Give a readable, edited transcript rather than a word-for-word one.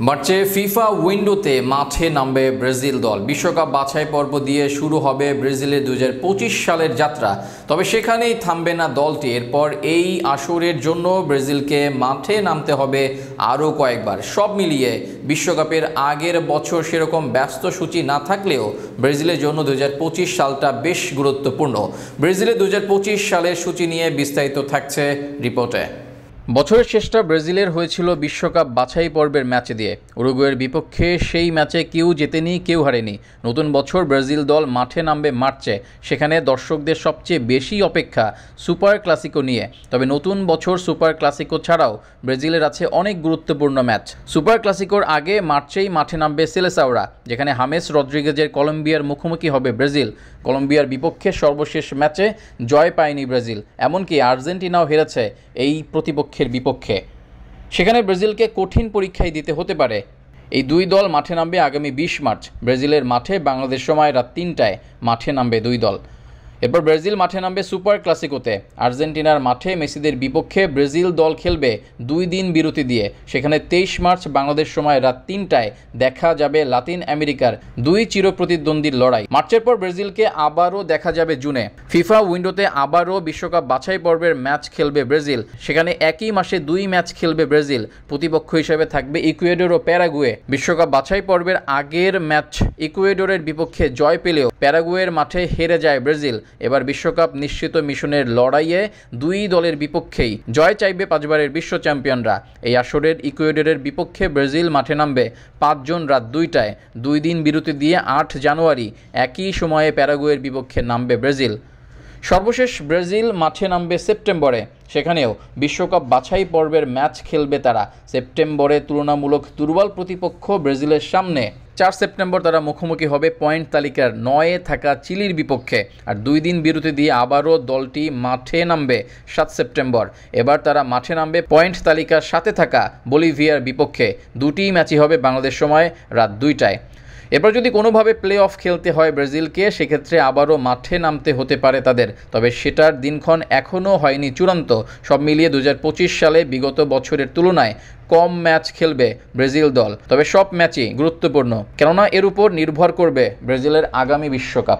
মার্চে ফিফা উইন্ডোতে মাঠে নামবে ব্রাজিল দল। বিশ্বকাপ বাছাই পর্ব দিয়ে শুরু হবে ব্রাজিলের 2025 সালের যাত্রা। তবে সেখানেই থামবে না দলটি। এরপর এই আসরের জন্য ব্রাজিলকে মাঠে নামতে হবে আরও কয়েকবার। সব মিলিয়ে বিশ্বকাপের আগের বছর সেরকম ব্যস্ত সূচি না থাকলেও ব্রাজিলের জন্য 2025 সালটা বেশ গুরুত্বপূর্ণ। ব্রাজিলের 2025 সালের সূচি নিয়ে বিস্তারিত থাকছে রিপোর্টে। বছরের শেষটা ব্রাজিলের হয়েছিল বিশ্বকাপ বাছাই পর্বের ম্যাচ দিয়ে। উরুগুয়ের বিপক্ষে সেই ম্যাচে কেউ জেতেনি, কেউ হারেনি। নতুন বছর ব্রাজিল দল মাঠে নামবে মার্চে। সেখানে দর্শকদের সবচেয়ে বেশি অপেক্ষা সুপার ক্লাসিকো নিয়ে। তবে নতুন বছর সুপার ক্লাসিকো ছাড়াও ব্রাজিলের আছে অনেক গুরুত্বপূর্ণ ম্যাচ। সুপার ক্লাসিকোর আগে মার্চেই মাঠে নামবে সেলেসাওরা, যেখানে হামেস রদ্রিগেজের কলম্বিয়ার মুখোমুখি হবে ব্রাজিল। কলম্বিয়ার বিপক্ষে সর্বশেষ ম্যাচে জয় পায়নি ব্রাজিল, এমনকি আর্জেন্টিনাও হেরেছে এই প্রতিপক্ষের বিপক্ষে। সেখানে ব্রাজিলকে কঠিন পরীক্ষায় দিতে হতে পারে। এই দুই দল মাঠে নামবে আগামী 20 মার্চ ব্রাজিলের মাঠে। বাংলাদেশ সময় রাত 3টায় মাঠে নামবে দুই দল। এরপর ব্রাজিল মাঠে নামবে সুপার ক্লাসিকোতে। আর্জেন্টিনার মাঠে মেসিদের বিপক্ষে ব্রাজিল দল খেলবে 2 দিন বিরতি দিয়ে। সেখানে 23 মার্চ বাংলাদেশ সময় রাত 3টায় দেখা যাবে লাতিন আমেরিকার দুই চিরপ্রতিদ্বন্দ্বীর লড়াই। মার্চের পর ব্রাজিলকে আবারও দেখা যাবে জুনে। ফিফা উইন্ডোতে আবারও বিশ্বকাপ বাছাই পর্বের ম্যাচ খেলবে ব্রাজিল। সেখানে একই মাসে 2 ম্যাচ খেলবে ব্রাজিল। প্রতিপক্ষ হিসেবে থাকবে ইকুয়েডর ও প্যারাগুয়ে। বিশ্বকাপ বাছাই পর্বের আগের ম্যাচ ইকুয়েডরের বিপক্ষে জয় পেলেও প্যারাগুয়ের মাঠে হেরে যায় ব্রাজিল। এবার বিশ্বকাপ নিশ্চিত মিশনের লড়াইয়ে দুই দলের বিপক্ষেই জয় চাইবে 5বারের বিশ্ব চ্যাম্পিয়নরা। এই আসরের ইকুয়েডরের বিপক্ষে ব্রাজিল মাঠে নামবে 5 জুন রাত 2টায়। 2 দিন বিরতি দিয়ে 8 জানুয়ারি একই সময়ে প্যারাগুয়ের বিপক্ষে নামবে ব্রাজিল। সর্বশেষ ব্রাজিল মাঠে নামবে সেপ্টেম্বরে। সেখানেও বিশ্বকাপ বাছাই পর্বের ম্যাচ খেলবে তারা। সেপ্টেম্বরে তুলনামূলক দুর্বল প্রতিপক্ষ ব্রাজিলের সামনে 4 সেপ্টেম্বর তারা মুখোমুখি হবে পয়েন্ট তালিকার 9-এ থাকা চিলির বিপক্ষে। আর 2 দিন বিরতি দিয়ে আবারও দলটি মাঠে নামবে 7 সেপ্টেম্বর। এবার তারা মাঠে নামবে পয়েন্ট তালিকার 7-এ থাকা বলিভিয়ার বিপক্ষে। দুটি ম্যাচই হবে বাংলাদেশ সময় রাত 2টায়। এরপর যদি কোনোভাবে প্লে অফ খেলতে হয় ব্রাজিলকে, সেক্ষেত্রে আবারও মাঠে নামতে হতে পারে তাদের। তবে সেটার দিনক্ষণ এখনও হয়নি চূড়ান্ত। সব মিলিয়ে 2025 সালে বিগত বছরের তুলনায় কম ম্যাচ খেলবে ব্রাজিল দল। তবে সব ম্যাচই গুরুত্বপূর্ণ, কেননা এর উপর নির্ভর করবে ব্রাজিলের আগামী বিশ্বকাপ।